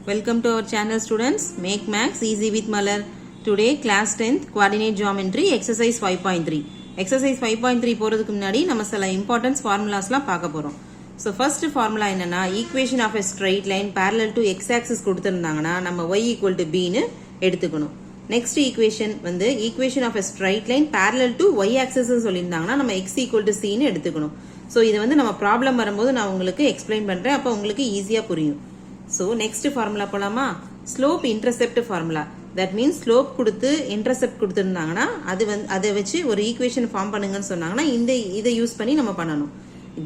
Welcome to our channel students. Make Max easy with Malar. Today class 10th coordinate geometry exercise 5.3. Exercise 5.3 போறதுக்கு முன்னாடி நம்ம சில importance formulasலாம் பார்க்க போறோம். So first formula என்னன்னா equation of a straight line parallel to x axis கொடுத்திருந்தாங்கன்னா நம்ம y equal to b னு எடுத்துக்கணும். Next equation வந்து equation of a straight line parallel to y axis னு சொல்லிருந்தாங்கன்னா நம்ம x equal to c னு எடுத்துக்கணும். So இது வந்து நம்ம ப்ராப்ளம் வரும்போது நான் உங்களுக்கு எக்ஸ்பிளைன் பண்றேன். அப்ப உங்களுக்கு ஈஸியா புரியும். So next formula போலாமா? Slope intercept formula. That means slope கொடுத்து intercept கொடுத்திருந்தாங்கன்னா அதை வச்சு ஒரு ஈக்குவேஷன் ஃபார்ம் பண்ணுங்கன்னு சொன்னாங்கன்னா இதை யூஸ் பண்ணி நம்ம பண்ணணும்.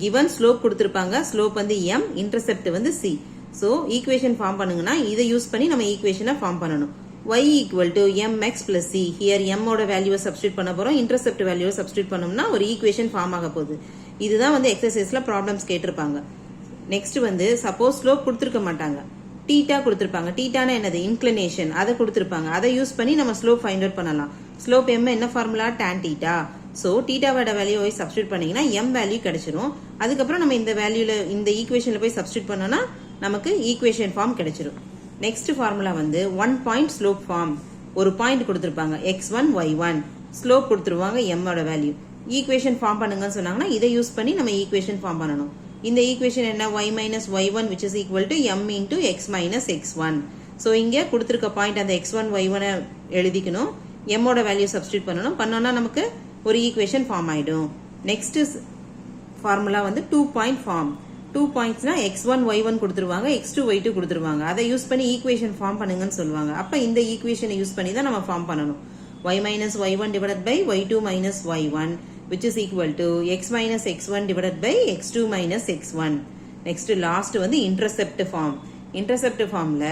given slope கொடுத்திருப்பாங்க. slope வந்து m, intercept வந்து c. So ஈக்குவேஷன் ஃபார்ம் பண்ணுங்கன்னா இதை யூஸ் பண்ணி நம்ம ஈக்குவேஷனை ஃபார்ம் பண்ணணும். y equal to mx plus c. Here m ஓட வேல்யூவை சப்ஸ்டிட்யூட் பண்ண போறோம். intercept வேல்யூவை சப்ஸ்டிட்யூட் பண்ணோம்னா ஒரு ஈக்குவேஷன் ஃபார்ம் ஆக போகுது. இதுதான் வந்து எக்ஸர்சைஸ்ல ப்ராப்ளம்ஸ் கேட்டிருப்பாங்க. நெக்ஸ்ட் வந்து சப்போஸ் ஸ்லோப் கொடுத்திருக்க மாட்டாங்க, தீட்டா கொடுத்திருப்பாங்க. தீட்டானா என்னது? இன்க்ளினேஷன். அதை கொடுத்திருப்பாங்க. அதை யூஸ் பண்ணி நம்ம ஸ்லோப் ஃபைண்ட் அவுட் பண்ணலாம். ஸ்லோப் m என்ன ஃபார்முலா? tan theta. சோ தீட்டாவோட வேல்யூவை சப்ஸ்டிட்யூட் பண்ணீங்கன்னா m வேல்யூ கிடைச்சிரும். அதுக்கப்புறம் நம்ம இந்த வேல்யூல இந்த ஈக்குவேஷன்ல போய் சப்ஸ்டிட்யூட் பண்ணோம்னா நமக்கு ஈக்குவேஷன் ஃபார்ம் கிடைச்சிரும். நெக்ஸ்ட் ஃபார்முலா வந்து 1 பாயிண்ட் ஸ்லோப் ஃபார்ம். ஒரு பாயிண்ட் கொடுத்திருப்பாங்க x1 y1. ஸ்லோப் கொடுத்துருவாங்க m ஓட வேல்யூ. ஈக்குவேஷன் ஃபார்ம் பண்ணுங்கன்னு சொன்னாங்கன்னா இதை யூஸ் பண்ணி நம்ம ஈக்குவேஷன் ஃபார்ம் பண்ணணும். இந்த ஈக்குவேஷன் என்ன? y minus y1 which is equal to m into x minus x1. So இங்க கொடுத்திருக்க பாயிண்ட் அந்த x1 y1 எழுதிக்கணும். m ஓட வேல்யூ சப்ஸ்டிட்யூட் பண்ணனும். பண்ணோம்னா நமக்கு ஒரு ஈக்குவேஷன் ஃபார்ம் ஆயிடும். நெக்ஸ்ட் ஃபார்முலா வந்து 2 பாயிண்ட் ஃபார்ம். 2 பாயிண்ட்ஸ்னா x1 y1 கொடுத்துருவாங்க, x2 y2 கொடுத்துருவாங்க. அதை யூஸ் பண்ணி ஈக்குவேஷன் ஃபார்ம் பண்ணுங்கன்னு சொல்லுவாங்க. அப்ப இந்த ஈக்குவேஷனை யூஸ் பண்ணி தான் நம்ம ஃபார்ம் பண்ணணும். y minus y1 divided by y2 minus y1 which is equal to x minus x1 divided by x2 minus x1. Next last வந்து intercept form. Intercept formல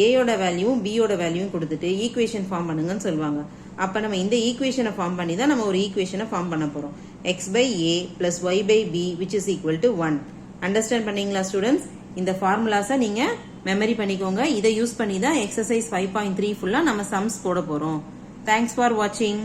a யோட வேல்யூவும் b யோட வேல்யூவும் கொடுத்துட்டு ஈக்குவேஷன் ஃபார்ம் பண்ணுங்கன்னு சொல்லுவாங்க. அப்ப நம்ம இந்த ஈக்குவேஷனை ஃபார்ம் பண்ணி தான் நம்ம ஒரு ஈக்குவேஷனை ஃபார்ம் பண்ண போறோம். x by a plus y by b which is equal to 1. Understand பண்ணீங்களா ஸ்டூடெண்ட்ஸ்? இந்த ஃபார்முலாஸை நீங்க மெமரி பண்ணிக்கோங்க. இதை யூஸ் பண்ணி தான் எக்ஸசைஸ் 5.3 ஃபுல்லா நம்ம சம்ஸ் போட போறோம். Thanks for watching.